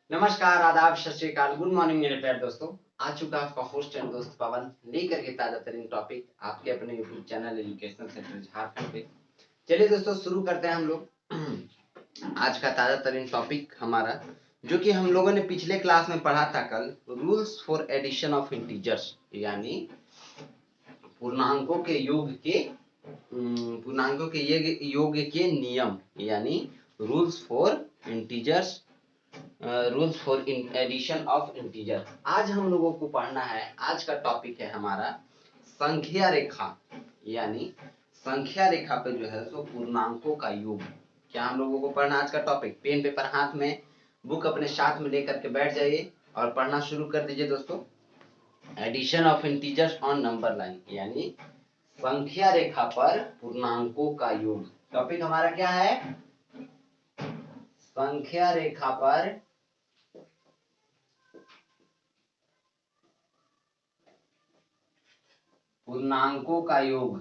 नमस्कार, आदाब, सत श्री अकाल, गुड मॉर्निंग मेरे प्यारे दोस्तों। आ चुका आपका होस्ट एंड दोस्त पवन लेकर के ताजा तरीन टॉपिक आपके अपने YouTube channel educational centre Jharkhand पे। चलिए दोस्तों शुरू करते हैं हम लोग आज का ताजा तरीन टॉपिक हमारा, जो कि हम लोगों ने पिछले क्लास में पढ़ा था कल, rules for addition of integers, यानी पूर्णांकों के योग के योग के नियम, यानी rules for integers, rules for addition of integer. आज हम लोगों को पढ़ना है, आज का टॉपिक है हमारा संख्या रेखा, यानी संख्या रेखा पे जो है सो पूर्णांकों का योग। क्या हम लोगों को पढ़ना आज का टॉपिक? पेन पेपर हाथ में, बुक अपने साथ में लेकर के बैठ जाइए और पढ़ना शुरू कर दीजिए दोस्तों। Addition of integers on number line, यानी संख्या रेखा पर पूर्णांकों का योग। टॉपिक हमारा क्या है? संख्या रेखा पर पूर्णांकों का योग।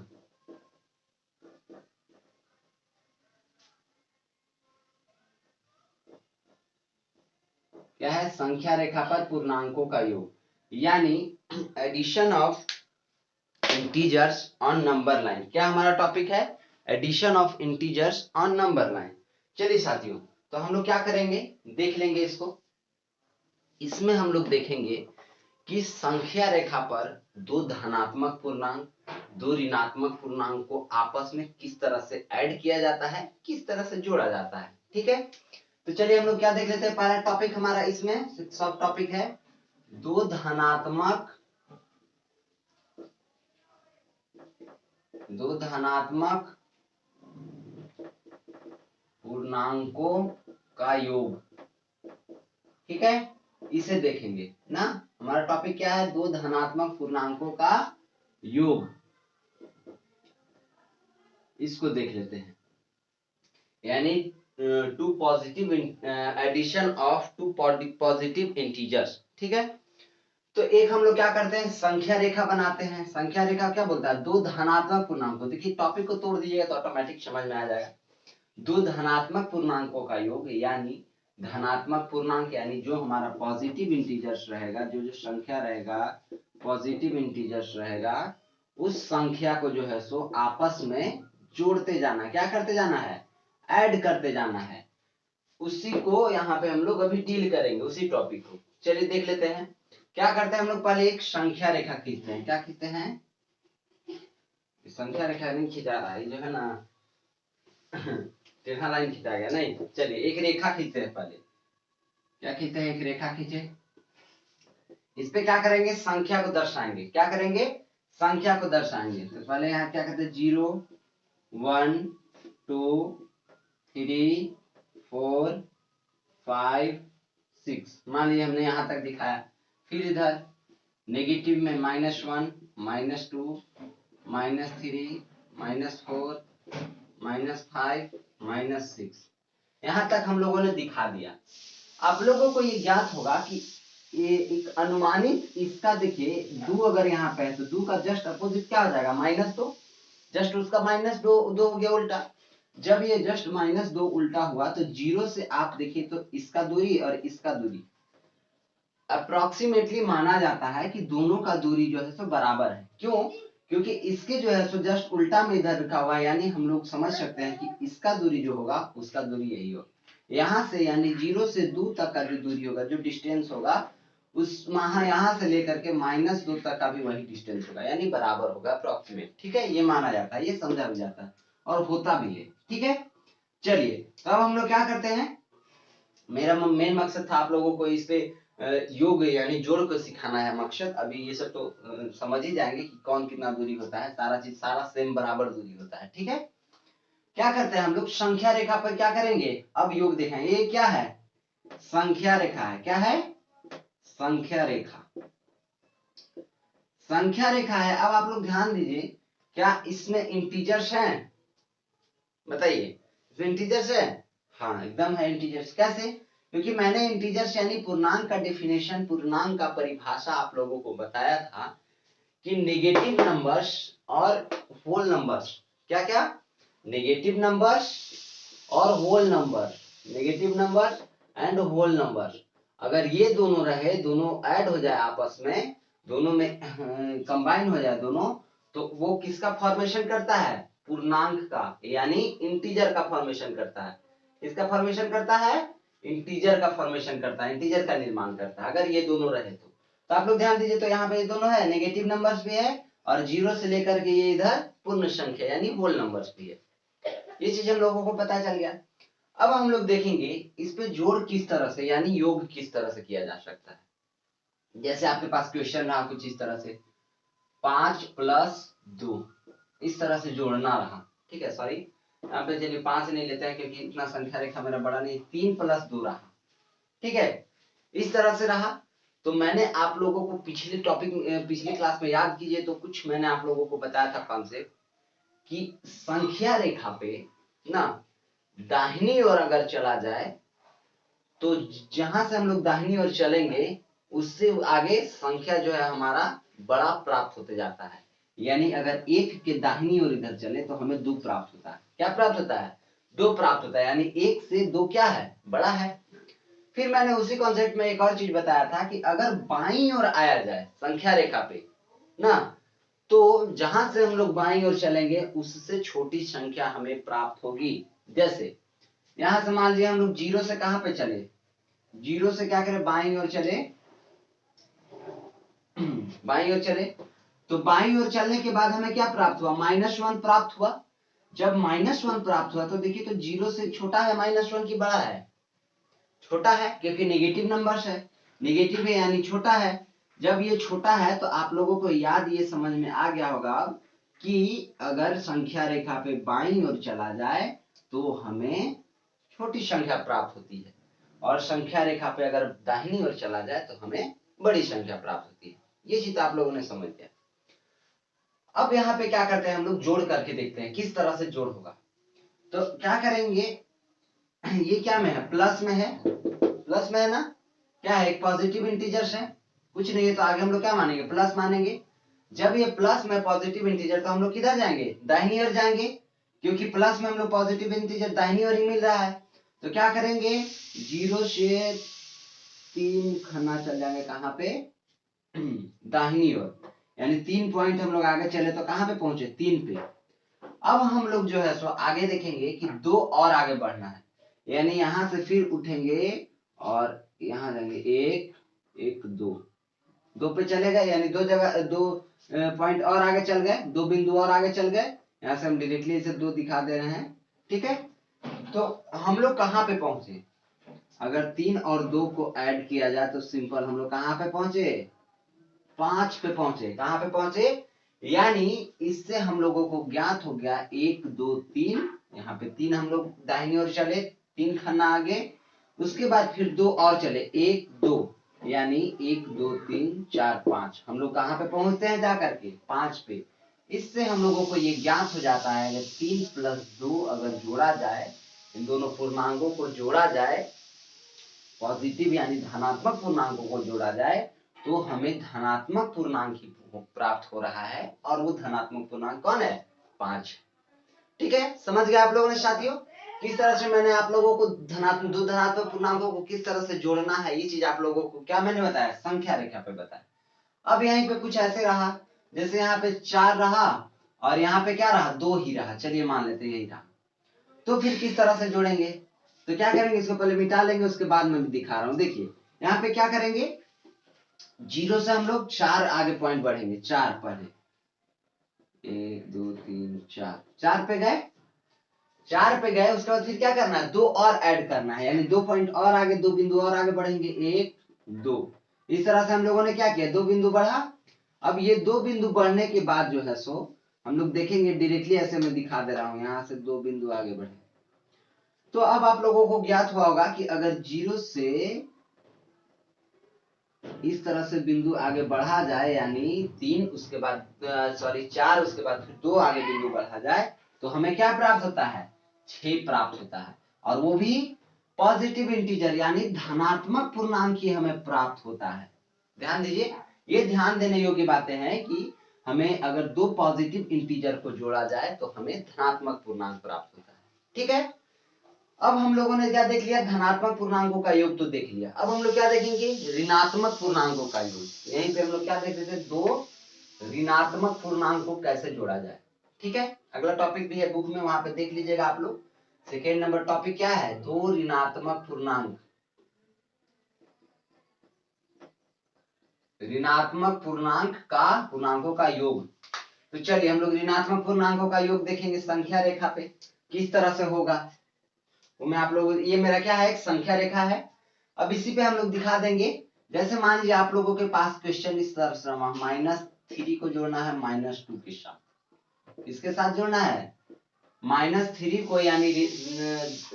क्या है? संख्या रेखा पर पूर्णांकों का योग, यानी addition of integers on number line. क्या हमारा टॉपिक है? Addition of integers on number line. चलिए साथियों, तो हम लोग क्या करेंगे, देख लेंगे इसको। इसमें हम लोग देखेंगे कि संख्या रेखा पर दो धनात्मक पूर्णांक, दो ऋणात्मक पूर्णांक को आपस में किस तरह से ऐड किया जाता है, किस तरह से जोड़ा जाता है। ठीक है, तो चलिए हम लोग क्या देख लेते हैं। पहला टॉपिक हमारा इसमें सब टॉपिक है दो धनात्मक पूर्णांकों का योग। ठीक है, इसे देखेंगे ना। हमारा टॉपिक क्या है? दो धनात्मक पूर्णांकों का योग। इसको देख लेते हैं, यानी two positive addition of two positive integers. ठीक है, तो एक हम लोग क्या करते हैं, संख्या रेखा बनाते हैं। संख्या रेखा क्या बोलता है? दो धनात्मक पूर्णांकों। देखिए टॉपिक को तोड़ दीजिएगा तो ऑटोमेटिक समझ में आ जाएगा। दो धनात्मक पूर्णांकों का योग, यानी धनात्मक पूर्णांक यानी जो हमारा पॉजिटिव इंटीजर्स रहेगा, जो जो संख्या रहेगा पॉजिटिव इंटीजर्स रहेगा, उस संख्या को जो है सो आपस में जोड़ते जाना। क्या करते जाना है? ऐड करते जाना है। उसी को यहाँ पे हम लोग अभी डील करेंगे, उसी टॉपिक को। चलिए देख लेते हैं क्या करते हैं हम लोग। पहले एक संख्या रेखा खींचते हैं। क्या खींचते हैं? संख्या रेखा नहीं खींचा रहा है, जो है ना टेढ़ा लाइन खींचा गया नहीं। चलिए एक रेखा खींचते हैं पहले। क्या खींचते हैं? एक रेखा खींचे। इस पे क्या करेंगे? संख्या को दर्शाएंगे। क्या करेंगे? संख्या को दर्शाएंगे। तो पहले यहाँ क्या कहते हैं? 0 1 2 3 4 5 6। मान लीजिए हमने यहां तक दिखाया। फिर इधर नेगेटिव में -1 -2 -3 -4 -5 -6, यहां तक हम लोगों ने दिखा दिया। आप लोगों को ये ज्ञात होगा कि ये एक अनुमानित इसका, देखिए 2 अगर यहाँ पे है तो 2 का जस्ट अपोजिट क्या हो जाएगा? -2। जस्ट उसका -2 हो गया उल्टा। जब ये जस्ट -2 उल्टा हुआ तो 0 से आप देखिए तो इसका दूरी और इसका दूरी अप्रोक्सीमेटली माना जाता है कि दोनों का दूरी जो है सो बराबर है। क्यों? क्योंकि इसके जो है सो जस्ट उल्टा में इधर रखा हुआ है, यानी हम लोग समझ सकते हैं कि इसका दूरी जो होगा उसका दूरी यही होगा। यहाँ से यानी 0 से 2 तक का जो दूरी होगा, जो डिस्टेंस होगा, उस यहाँ से लेकर के -2 तक का भी वही डिस्टेंस होगा, यानी बराबर होगा अप्रोक्सीमेट। ठीक है, ये माना जाता है, ये समझा भी जाता है और होता भी है। ठीक है, चलिए तब हम लोग क्या करते हैं। मेरा मेन मकसद था आप लोगों को इस पे योग यानी जोड़ को सिखाना है मकसद। अभी ये सब तो समझ ही जाएंगे कि कौन कितना दूरी होता है, सारा चीज सारा सेम बराबर दूरी होता है। ठीक है, क्या करते हैं हम लोग? संख्या रेखा पर क्या करेंगे? अब योग देखेंगे। ये क्या है? संख्या रेखा है। क्या है? संख्या रेखा। संख्या रेखा है। अब आप लोग ध्यान दीजिए, क्या इसमें इंटीजर्स हैं? बताइए, इसमें इंटीजर्स है? हाँ एकदम है इंटीजर्स। कैसे? क्योंकि मैंने इंटीजर्स यानी पूर्णांक का डेफिनेशन, पूर्णांक का परिभाषा आप लोगों को बताया था कि नेगेटिव नंबर्स और होल नंबर्स। क्या क्या? नेगेटिव नंबर्स और whole number. Negative number and whole number. अगर ये दोनों रहे, दोनों ऐड हो जाए आपस में, दोनों में कंबाइन हो जाए दोनों, तो वो किसका फॉर्मेशन करता है? पूर्णांक का, यानी इंटीजर का फॉर्मेशन करता है। किसका फॉर्मेशन करता है? इंटीजर का फॉर्मेशन करता है, इंटीजर का निर्माण करता है, अगर ये दोनों रहे तो आप लोग ध्यान दीजिए, तो यहाँ पे ये दोनों है, नेगेटिव नंबर्स भी है और जीरो से लेकर के ये इधर पूर्ण संख्या यानी होल नंबर्स भी है। ये चीज हम लोगों को पता चल गया। अब हम लोग देखेंगे इस पे जोड़ किस तरह से यानी योग किस तरह से किया जा सकता है। जैसे आपके पास क्वेश्चन रहा कुछ इस तरह से, 5 + 2 इस तरह से जोड़ना रहा, ठीक है, सॉरी यहाँ पे चलिए 5 नहीं लेते हैं क्योंकि इतना संख्या रेखा मेरा बड़ा नहीं, 3 + 2 रहा, ठीक है, इस तरह से रहा। तो मैंने आप लोगों को पिछली क्लास में याद कीजिए, तो कुछ मैंने आप लोगों को बताया था कॉन्सेप्ट कि संख्या रेखा पे ना दाहिनी ओर अगर चला जाए तो जहां से हम लोग दाहिनी ओर चलेंगे उससे आगे संख्या जो है हमारा बड़ा प्राप्त होते जाता है। यानी अगर 1 के दाहिनी ओर इधर चले तो हमें 2 प्राप्त होता है। क्या प्राप्त होता है? 2 प्राप्त होता है, यानी 1 से 2 क्या है? बड़ा है। फिर मैंने उसी कॉन्सेप्ट में एक और चीज बताया था कि अगर बाईं ओर आया जाए संख्या रेखा पे ना, तो जहां से हम लोग बाईं ओर चलेंगे उससे छोटी संख्या हमें प्राप्त होगी। जैसे यहां से मान लिया हम लोग 0 से कहां पे चले, 0 से क्या करें, बाईं ओर चले, बाईं ओर चले, तो बाईं ओर चलने के बाद हमें क्या प्राप्त हुआ? -1 प्राप्त हुआ। जब -1 प्राप्त हुआ तो देखिए, तो 0 से छोटा है -1 की बड़ा है? छोटा है, क्योंकि नेगेटिव नंबर्स है, नेगेटिव है यानी छोटा है। जब ये छोटा है तो आप लोगों को याद ये समझ में आ गया होगा कि अगर संख्या रेखा पे बाईं ओर चला जाए तो हमें छोटी संख्या प्राप्त होती है, और संख्या रेखा पे अगर दाहिनी ओर चला जाए तो हमें बड़ी संख्या प्राप्त होती है। ये चीज आप लोगों ने समझ लिया। अब यहाँ पे क्या करते हैं हम लोग, जोड़ करके देखते हैं किस तरह से जोड़ होगा। तो क्या करेंगे, ये क्या में है? प्लस में है, प्लस में है ना, क्या है? एक पॉजिटिव इंटीजर्स है, कुछ नहीं है, तो आगे हम लोग क्या मानेंगे? प्लस मानेंगे। जब ये प्लस में पॉजिटिव इंटीजर, तो हम लोग किधर जाएंगे? दाहिनी ओर जाएंगे, क्योंकि प्लस में हम लोग पॉजिटिव इंटीजर दाहिनी ओर ही मिल रहा है। तो क्या करेंगे, 0 से 3 खन्ना चल जाएंगे, कहां पे? दाहिनी ओर, यानी 3 पॉइंट हम लोग आगे चले तो कहां पे पहुंचे? 3 पे। अब हम लोग जो है सो आगे देखेंगे कि 2 और आगे बढ़ना है, यानी यहां से फिर उठेंगे और यहां जाएंगे, 1 1 2 2 पे चले गए, यानी 2 जगह 2 पॉइंट और आगे चल गए, 2 बिंदु और आगे चल गए। यहां से हम डायरेक्टली इसे 2 दिखा दे रहे हैं, ठीक है। तो हम लोग कहां पे पहुंचे? अगर 3 और 2 को ऐड किया जाए तो सिंपल हम लोग कहां पे पहुंचे? 5 पे पहुंचे। कहां पे पहुंचे? यानी इससे हम लोगों को ज्ञात हो गया 1 2 3, यहाँ पे 3 हम लोग दाहिनी ओर चले, 3 खन्ना आगे, उसके बाद फिर 2 और चले, 1 2, यानी 1 2 3 4 5, हम लोग कहां पे पहुंचते हैं? जाकर के 5 पे। इससे हम लोगों को ये ज्ञात हो जाता है अगर 3 + 2 अगर जोड़ा जाए, इन दोनों पूर्णांकों को जोड़ा जाए, पॉजिटिव यानी धनात्मक पूर्णांकों को जोड़ा जाए, तो हमें धनात्मक पूर्णांक ही प्राप्त हो रहा है, और वो धनात्मक पूर्णांक कौन है? 5। ठीक है, समझ गए आप लोगों ने साथियों? किस तरह से मैंने आप लोगों को दो धनात्मक पूर्णांकों को किस तरह से जोड़ना है, ये चीज आप लोगों को क्या मैंने बताया? संख्या रेखा पे बताया। अब यहीं पे कुछ ऐसे रहा, जैसे यहाँ पे 4 रहा और यहाँ पे क्या रहा? 2 ही रहा, चलिए मान लेते हैं यही रहा। तो फिर किस तरह से जोड़ेंगे? तो क्या करेंगे, इसको पहले मिटा लेंगे, उसके बाद मैं दिखा रहा हूं। देखिए यहाँ पे क्या करेंगे, 0 से हम लोग 4 आगे पॉइंट बढ़ेंगे, 4 पहले, 1 2 3 4, 4 पे गए, 4 पे गए, उसके बाद फिर क्या करना है? 2 और ऐड करना है, यानी 2 पॉइंट और आगे, 2 बिंदु और आगे बढ़ेंगे, 1 2। इस तरह से हम लोगों ने क्या किया? 2 बिंदु बढ़ा। अब ये 2 बिंदु बढ़ने के बाद जो है सो हम लोग देखेंगे, डायरेक्टली ऐसे मैं दिखा दे रहा हूं, यहां से 2 बिंदु आगे बढ़े। तो अब आप लोगों को ज्ञात हुआ होगा कि अगर 0 से इस तरह से बिंदु आगे बढ़ा जाए, यानी 3 उसके बाद 4 उसके बाद फिर 2 आगे बिंदु बढ़ा जाए, तो हमें क्या प्राप्त होता है? 6 प्राप्त होता है, और वो भी पॉजिटिव इंटीजर यानी धनात्मक पूर्णांक ही हमें प्राप्त होता है। ध्यान दीजिए, ये ध्यान देने योग्य बातें हैं कि हमें अगर 2 पॉजिटिव इंटीजर को जोड़ा जाए तो हमें धनात्मक पूर्णांक प्राप्त होता है। ठीक है, अब हम लोगों ने क्या देख लिया, धनात्मक पूर्णांकों का योग तो देख लिया। अब हम लोग क्या देखेंगे, ऋणात्मक पूर्णांकों का योग। यहीं पे हम लोग क्या देख रहे थे, दो ऋणात्मक पूर्णांक को कैसे जोड़ा जाए। ठीक है, अगला टॉपिक भी है बुक में, वहां पे देख लीजिएगा आप लोग। सेकेंड नंबर टॉपिक क्या है, दो ऋणात्मक पूर्णांक, ऋणात्मक पूर्णांकों का योग। तो चलिए हम लोग ऋणात्मक पूर्णांकों का योग देखेंगे संख्या रेखा पे किस तरह से होगा। वो मैं आप लोगों, ये मेरा क्या है, एक संख्या रेखा है। अब इसी पे हम लोग दिखा देंगे। जैसे मान लीजिए आप लोगों के पास क्वेश्चन इस तरह से, -3 को जोड़ना है -2 के साथ, इसके साथ जोड़ना है -3 को, यानी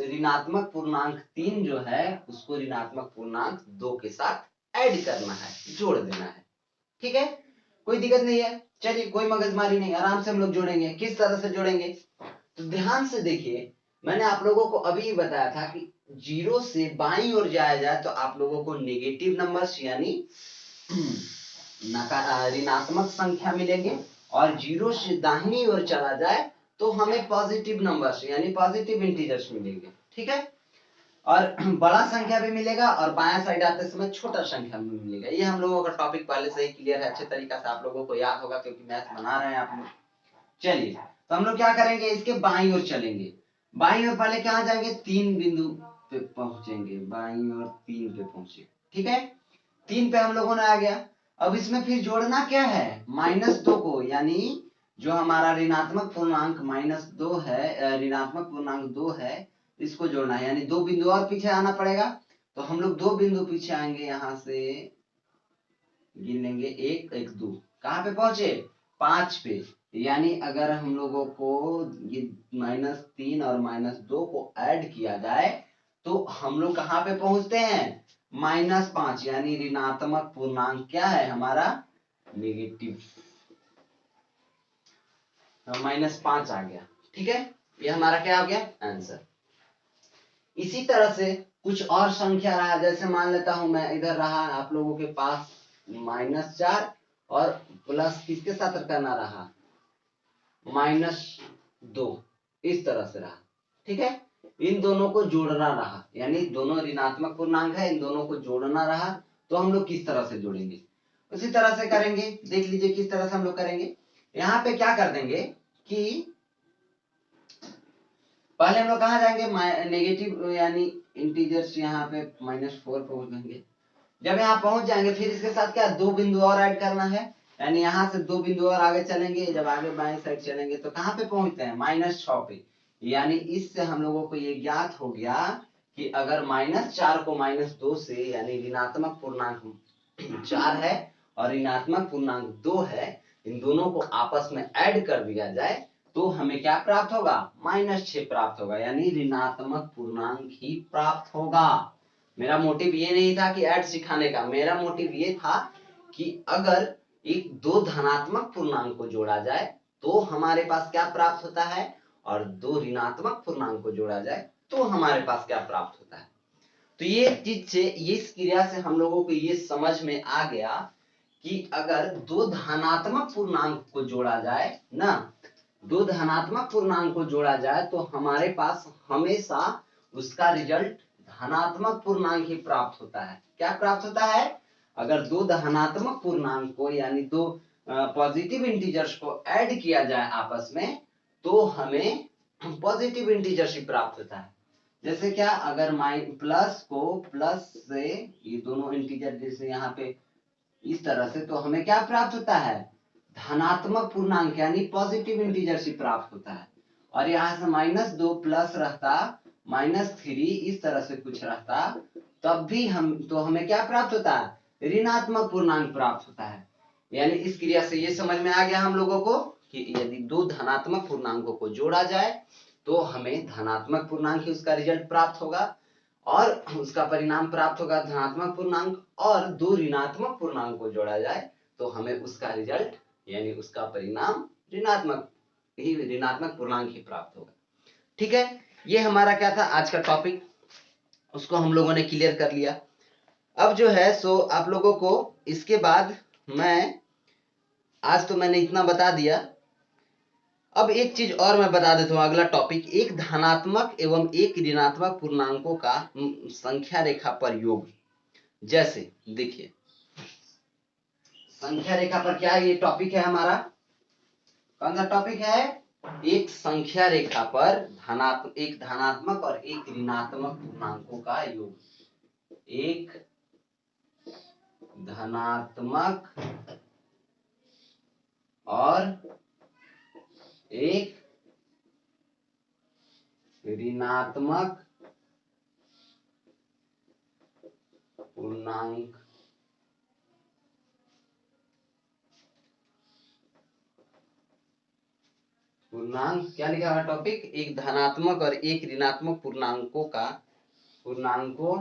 ऋणात्मक पूर्णांक 3 जो है उसको ऋणात्मक पूर्णांक 2 के साथ ऐड करना है, जोड़ देना है। ठीक है, कोई दिक्कत नहीं है। चलिए कोई मगजमारी नहीं, आराम से हम लोग जोड़ेंगे। किस तरह से जोड़ेंगे, तो ध्यान से देखिए। मैंने आप लोगों को अभी बताया था कि 0 से बाईं ओर जाया जाए तो आप लोगों को नेगेटिव नंबर्स यानी ऋणात्मक संख्या मिलेंगे, और 0 से दाहिनी ओर चला जाए तो हमें पॉजिटिव नंबर्स यानी पॉजिटिव इंटीजर्स मिलेंगे। ठीक है, और बड़ा संख्या भी मिलेगा और बायां साइड आते समय छोटा संख्या भी मिलेगा। ये हम लोगों का टॉपिक पहले से ही क्लियर है, अच्छे तरीके से आप लोगों को याद होगा क्योंकि मैथ बना रहे हैं आप लोग। चलिए तो हम लोग क्या करेंगे, इसके बाईं ओर चलेंगे। बाईं ओर पहले कहाँ जाएंगे, 3 बिंदु पे पहुंचेंगे, बाईं ओर 3 पे पहुंचे। ठीक है, 3 पे हम लोगों ने आ गया। अब इसमें फिर जोड़ना क्या है, -2 को, यानी जो हमारा ऋणात्मक पूर्णांक -2 है, ऋणात्मक पूर्णांक 2 है, इसको जोड़ना है, यानी 2 बिंदु और पीछे आना पड़ेगा। तो हम लोग 2 बिंदु पीछे आएंगे, यहां से गिन लेंगे 1 1 2, कहां पे पहुंचे, 5 पे। यानी अगर हम लोगों को ये -3 और -2 को ऐड किया जाए तो हम लोग कहां पे पहुंचते हैं, -5, यानी ऋणात्मक पूर्णांक क्या है हमारा, नेगेटिव, -5 आ गया। ठीक है, ये हमारा क्या हो गया, आंसर। इसी तरह से कुछ और संख्या रहा, जैसे मान लेता हूं मैं, इधर रहा आप लोगों के पास -4 और प्लस किसके साथ करना रहा, -2, इस तरह से रहा। ठीक है, इन दोनों को जोड़ना रहा, यानी दोनों ऋणात्मक पूर्णांक है, इन दोनों को जोड़ना रहा। तो हम लोग किस तरह से जोड़ेंगे, उसी तरह से करेंगे। देख लीजिए किस तरह से हम लोग करेंगे। यहाँ पे क्या कर देंगे कि पहले हम लोग कहाँ जाएंगे, नेगेटिव यानी इंटीजर्स, यहाँ पे -4 पहुंच जाएंगे। जब यहाँ पहुंच जाएंगे फिर इसके साथ क्या, 2 बिंदु और ऐड करना है, यानी यहाँ से 2 बिंदु और आगे चलेंगे। जब आगे बाएं साइड चलेंगे तो कहाँ पे पहुंचते हैं, -6 पे। यानी इससे हम लोगों को ये ज्ञात हो गया कि अगर -4 को -2 से, यानी ऋणात्मक पूर्णांक 4 है और ऋणात्मक पूर्णांक 2 है, इन दोनों को आपस में ऐड कर दिया जाए तो हमें क्या प्राप्त होगा, -6 प्राप्त होगा, यानी ऋणात्मक पूर्णांक ही प्राप्त होगा। मेरा मोटिव ये नहीं था कि ऐड सिखाने का, मेरा मोटिव ये था कि अगर एक दो धनात्मक पूर्णांक को जोड़ा जाए तो हमारे पास क्या प्राप्त होता है, और दो ऋणात्मक पूर्णांक को जोड़ा जाए तो हमारे पास क्या प्राप्त होता है। तो ये चीज से, इस क्रिया से हम लोगों को ये समझ में आ गया कि अगर दो धनात्मक पूर्णांक को जोड़ा जाए ना, दो धनात्मक पूर्णांक को जोड़ा जाए तो हमारे पास हमेशा उसका रिजल्ट धनात्मक पूर्णांक ही प्राप्त होता है। क्या प्राप्त होता है, अगर दो धनात्मक पूर्णांक को, यानी दो पॉजिटिव इंटीजर्स को ऐड किया जाए आपस में तो हमें पॉजिटिव इंटीजर्स ही प्राप्त होता है। जैसे क्या, अगर प्लस को प्लस से, ये दोनों इंटीजर जैसे यहाँ पे इस तरह से, तो हमें क्या प्राप्त होता है, धनात्मक पूर्णांक यानी पॉजिटिव इंटीजर ही प्राप्त होता है। और यहाँ से -2 प्लस रहता, -3 इस तरह से कुछ रहता, तब भी हमें क्या प्राप्त होता है, ऋणात्मक पूर्णांक प्राप्त होता है। यानी इस क्रिया से ये समझ में आ गया हम लोगों को कि यदि दो धनात्मक पूर्णांकों को जोड़ा जाए तो हमें धनात्मक पूर्णांक ही उसका रिजल्ट प्राप्त होगा, और उसका परिणाम प्राप्त होगा धनात्मक पूर्णांक, और दो ऋणात्मक पूर्णांक को जोड़ा जाए तो हमें उसका रिजल्ट यानी उसका परिणाम ऋणात्मक पूर्णांक ही प्राप्त होगा। ठीक है, ये हमारा क्या था आज का टॉपिक, उसको हम लोगों ने क्लियर कर लिया। अब जो है सो आप लोगों को इसके बाद, मैं आज तो मैंने इतना बता दिया, अब एक चीज और मैं बता देता हूँ, अगला टॉपिक, एक धनात्मक एवं एक ऋणात्मक पूर्णांकों का संख्या रेखा पर योग। जैसे देखिए संख्या रेखा पर क्या है, ये टॉपिक है हमारा, कौन सा टॉपिक है, एक संख्या रेखा पर एक धनात्मक और एक ऋणात्मक पूर्णांकों का योग। एक धनात्मक और एक ऋणात्मक पूर्णांक क्या लिखा हुआ टॉपिक, एक धनात्मक और एक ऋणात्मक पूर्णांकों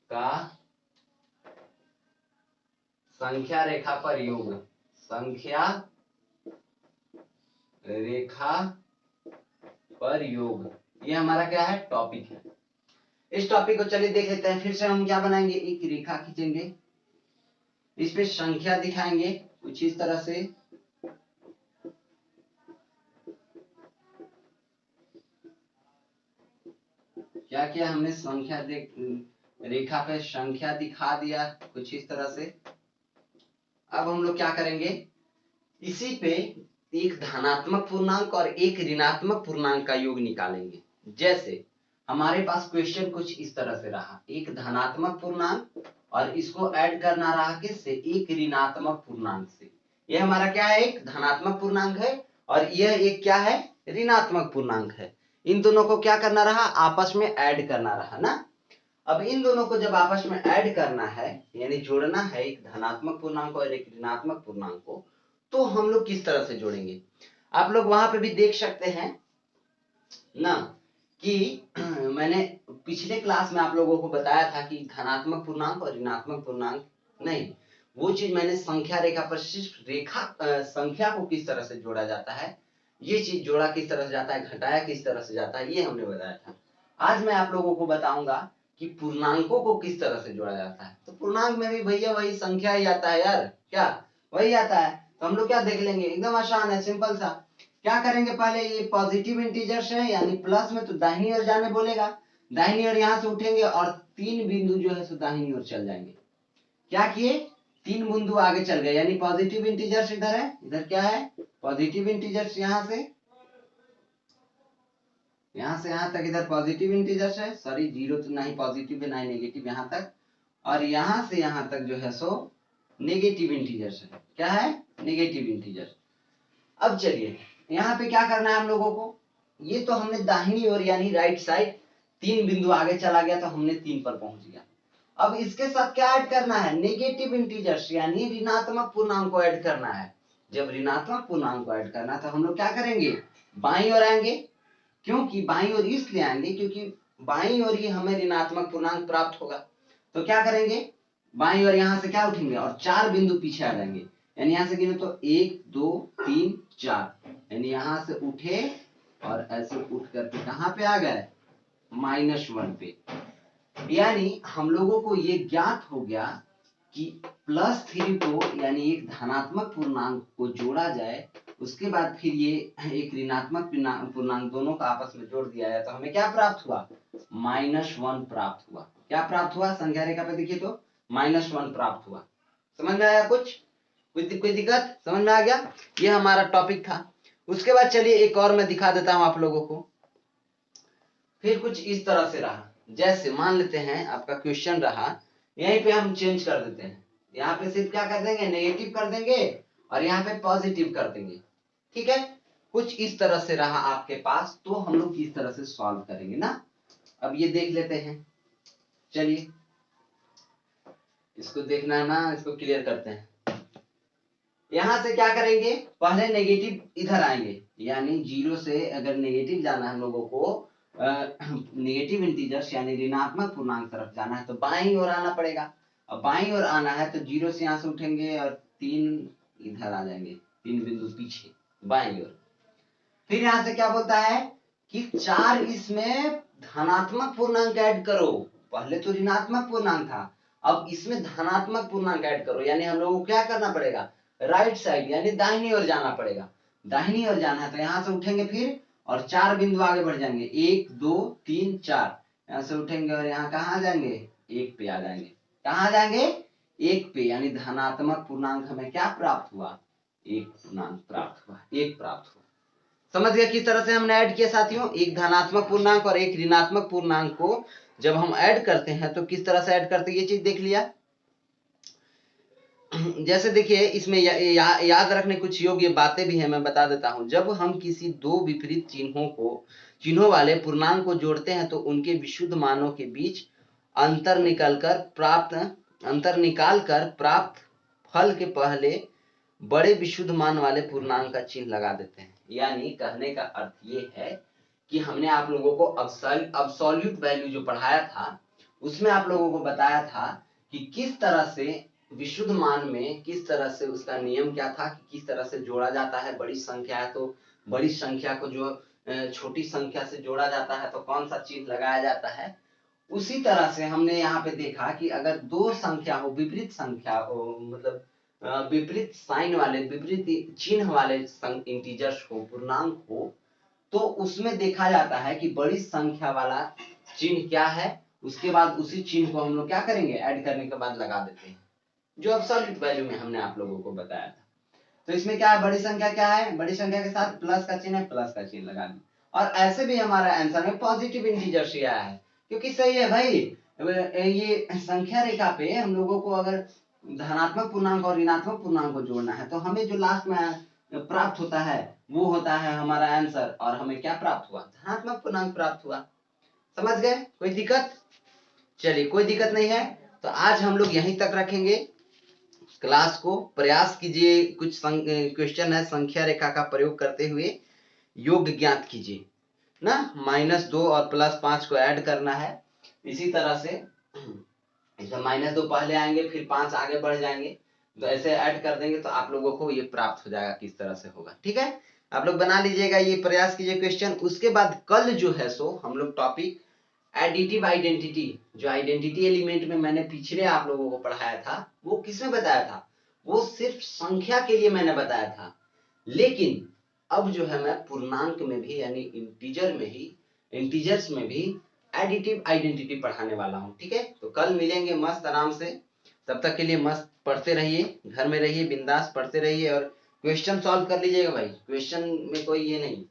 का संख्या रेखा पर योग। संख्या रेखा पर योग, ये हमारा क्या है, टॉपिक है। इस टॉपिक को चलिए देख लेते हैं। फिर से हम क्या बनाएंगे, एक रेखा खींचेंगे, इस पे संख्या दिखाएंगे कुछ इस तरह से, क्या किया हमने, संख्या रेखा पे संख्या दिखा दिया कुछ इस तरह से। अब हम लोग क्या करेंगे, इसी पे एक धनात्मक पूर्णांक और एक ऋणात्मक पूर्णांक का योग निकालेंगे। जैसे हमारे पास क्वेश्चन कुछ इस तरह से रहा, एक धनात्मक पूर्णांक और इसको ऐड करना रहा किससे, एक ऋणात्मक पूर्णांक से। यह हमारा क्या है, एक धनात्मक पूर्णांक है और यह एक क्या है, ऋणात्मक पूर्णांक है। इन दोनों को क्या करना रहा, आपस में ऐड करना रहा ना। अब इन दोनों को जब आपस में ऐड करना है, यानी जोड़ना है, एक धनात्मक पूर्णांक और एक ऋणात्मक पूर्णांक को, तो हम लोग किस तरह से जोड़ेंगे। आप लोग वहां पे भी देख सकते हैं ना कि मैंने पिछले क्लास में आप लोगों को बताया था कि धनात्मक पूर्णांक और ऋणात्मक पूर्णांक नहीं, वो चीज मैंने संख्या रेखा पर सिर्फ संख्या को किस तरह से जोड़ा जाता है, ये चीज जोड़ा किस तरह से जाता है, घटाया किस तरह से जाता है, ये हमने बताया था। आज मैं आप लोगों को बताऊंगा कि पूर्णांकों को किस तरह से जोड़ा जाता है। तो पूर्णांक में भी भैया वही संख्या ही आता है यार, क्या वही आता है। तो हम लोग क्या देख लेंगे, एकदम आसान है, सिंपल सा। क्या करेंगे, पहले ये पॉजिटिव इंटीजर्स है यानी प्लस में, तो दाहिनी ओर जाने बोलेगा, दाहिनी ओर यहां से उठेंगे और तीन बिंदु जो है सो दाहिनी ओर चल जाएंगे। क्या किए, तीन बिंदु आगे चल गए, यानी पॉजिटिव इंटीजर्स इधर है, इधर क्या है, पॉजिटिव इंटीजर्स, यहां से यहां तक इधर पॉजिटिव इंटीजर्स है, सॉरी जीरो तो नहीं पॉजिटिव है ना नेगेटिव, यहां तक, और यहां से यहां तक जो है सो नेगेटिव इंटीजर्स है। क्या है, नेगेटिव इंटीजर्स। अब चलिए यहाँ पे क्या करना है हम लोगों को, ये तो हमने दाहिनी ओर यानी राइट साइड तीन बिंदु आगे चला गया तो हमने तीन पर पहुंच गया। अब इसके साथ क्या ऐड करना है, नेगेटिव इंटीजर्स यानी ऋणात्मक पूर्णांक को ऐड करना है। जब ऋणात्मक पूर्णांक को ऐड करना है तो हम लोग क्या करेंगे, बाईं ओर आएंगे, क्योंकि बाईं ओर इसलिए आएंगे क्योंकि बाईं ओर ही हमें ऋणात्मक पूर्णांक प्राप्त होगा। तो क्या करेंगे, बाईं ओर यहां से क्या उठेंगे और चार बिंदु पीछे आ जाएंगे, यानी यहां से गिने तो 1 2 3 4, यानी यहां से उठे और ऐसे उठ करके कहां पे आ गए, -1 पे। यानी हम लोगों को ये ज्ञात हो गया कि +3 को यानी एक धनात्मक पूर्णांक को जोड़ा जाए, उसके बाद फिर ये एक ऋणात्मक पूर्णांक दोनों का आपस में जोड़ दिया जाए तो हमें क्या प्राप्त हुआ, -1 प्राप्त हुआ। क्या प्राप्त हुआ, संख्या रेखा पे देखिए तो -1 प्राप्त हुआ। समझ में आया, कुछ कोई दिक्कत, समझ में आ गया। ये हमारा टॉपिक था। उसके बाद चलिए एक और मैं दिखा देता हूं आप लोगों को। फिर कुछ इस तरह से रहा, जैसे मान लेते हैं आपका क्वेश्चन रहा, यहीं पे हम चेंज कर देते हैं, यहाँ पे सिर्फ क्या कर देंगे, नेगेटिव कर देंगे और यहाँ पे पॉजिटिव कर देंगे, ठीक है। कुछ इस तरह से रहा आपके पास, तो हम लोग किस तरह से सॉल्व करेंगे ना, अब ये देख लेते हैं। चलिए इसको देखना है ना, इसको क्लियर करते हैं। यहां से क्या करेंगे, पहले नेगेटिव इधर आएंगे, यानी जीरो से अगर नेगेटिव जाना है हम लोगों को, नेगेटिव इंटीजर्स यानी ऋणात्मक पूर्णांक तरफ जाना है तो बाईं ओर आना पड़ेगा। अब बाईं ओर आना है तो जीरो से यहां से उठेंगे और तीन इधर आ जाएंगे, तीन बिंदु पीछे बाईं ओर। फिर यहां से क्या बोलता है कि 4 इसमें धनात्मक पूर्णांक ऐड करो, पहले तो ऋणात्मक पूर्णांक था, अब इसमें धनात्मक पूर्णांक ऐड करो, यानी हम लोगों को क्या करना पड़ेगा, राइट साइड यानी दाहिनी ओर जाना पड़ेगा। दाहिनी ओर जाना है तो यहाँ से उठेंगे फिर और 4 बिंदु आगे बढ़ जाएंगे, 1 2 3 4। यहाँ से उठेंगे और यहाँ कहाँ जाएंगे, 1 पे आ जाएंगे। कहाँ जाएंगे, 1 पे, यानी धनात्मक पूर्णांक हमें क्या प्राप्त हुआ, 1 पूर्णांक प्राप्त हुआ, 1 प्राप्त हुआ। समझ गया किस तरह से हमने ऐड किया साथियों। एक धनात्मक पूर्णांक और एक ऋणात्मक पूर्णांक को जब हम ऐड करते हैं तो किस तरह से ऐड करते हैं, ये चीज देख लिया। जैसे देखिए इसमें याद रखने कुछ योग्य बातें भी हैं, मैं बता देता हूं। जब हम किसी दो विपरीत चिन्हों वाले पूर्णांक को जोड़ते हैं तो उनके विशुद्ध मानों के बीच अंतर निकाल कर प्राप्त फल के पहले बड़े विशुद्ध मान वाले पूर्णांक का चिन्ह लगा देते हैं। यानी कहने का अर्थ ये है कि हमने आप लोगों को अब्सोल्यूट वैल्यू जो पढ़ाया था उसमें आप लोगों को बताया था कि किस तरह से विशुद्ध मान में किस तरह से उसका नियम क्या था कि किस तरह से जोड़ा जाता है। बड़ी संख्या है तो बड़ी संख्या को जो छोटी संख्या से जोड़ा जाता है तो कौन सा चिन्ह लगाया जाता है। उसी तरह से हमने यहाँ पे देखा कि अगर दो संख्या हो, विपरीत संख्या हो, मतलब विपरीत साइन वाले, विपरीत चिन्ह वाले इंटीजर्स हो, पूर्णांक हो, तो उसमें देखा जाता है कि बड़ी संख्या वाला चिन्ह क्या है, उसके बाद उसी चिन्ह को हम लोग क्या करेंगे, ऐड करने के बाद लगा देते हैं, जो एब्सोल्यूट वैल्यू में हमने आप लोगों को बताया था। तो इसमें क्या है, बड़ी संख्या क्या है, बड़ी संख्या के साथ प्लस का चिन्ह है, प्लस का चिन्ह लगा दी। और ऐसे भी हमारा आंसर में पॉजिटिव इंटीजर्स ही आया है, क्योंकि सही है भाई। ये संख्या रेखा पे हम लोगों को अगर धनात्मक पूर्णांक और ऋणात्मक पूर्णांक को जोड़ना है तो हमें जो लास्ट में प्राप्त होता है वो होता है हमारा आंसर, और हमें क्या प्राप्त हुआ, धनात्मक पूर्णांक प्राप्त हुआ। समझ गए, कोई दिक्कत? चलिए कोई दिक्कत नहीं है, तो आज हम लोग यहीं तक रखेंगे क्लास को। प्रयास कीजिए, कुछ क्वेश्चन है संख्या रेखा का प्रयोग करते हुए योग ज्ञात कीजिए ना। -2 और +5 को ऐड करना है। इसी तरह से -2 पहले आएंगे फिर 5 आगे बढ़ जाएंगे, तो ऐसे ऐड कर देंगे तो आप लोगों को ये प्राप्त हो जाएगा, किस तरह से होगा। ठीक है, आप लोग बना लीजिएगा, ये प्रयास कीजिए क्वेश्चन। उसके बाद कल जो है सो हम लोग टॉपिक एडिटिव आइडेंटिटी, जो आइडेंटिटी एलिमेंट में मैंने पिछले आप लोगों को पढ़ाया था, वो किसमें बताया था, वो सिर्फ संख्या के लिए मैंने बताया था। लेकिन अब जो है मैं पूर्णांक में भी यानी इंटीजर्स में भी एडिटिव आइडेंटिटी पढ़ाने वाला हूँ। ठीक है, तो कल मिलेंगे मस्त आराम से। तब तक के लिए मस्त पढ़ते रहिए, घर में रहिए, बिंदास पढ़ते रहिए और क्वेश्चन सॉल्व कर लीजिएगा भाई। क्वेश्चन में कोई ये नहीं,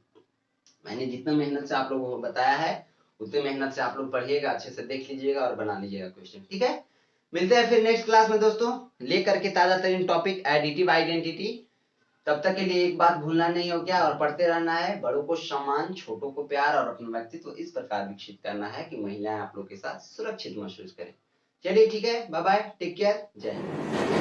मैंने जितना मेहनत से आप लोगों को बताया है उतने मेहनत से आप लोग पढ़िएगा, अच्छे से देख लीजिएगा और बना लीजिएगा क्वेश्चन। ठीक है, मिलते हैं फिर नेक्स्ट क्लास में दोस्तों, लेकर के ताजा तरीन टॉपिक एडिटिव आइडेंटिटी। तब तक के लिए एक बात भूलना नहीं हो क्या, और पढ़ते रहना है। बड़ों को सम्मान, छोटों को प्यार और अपना व्यक्तित्व इस प्रकार विकसित करना है कि महिलाएं आप लोग के साथ सुरक्षित महसूस करें। चलिए ठीक है, बाय बाय, टेक केयर, जय हिंद।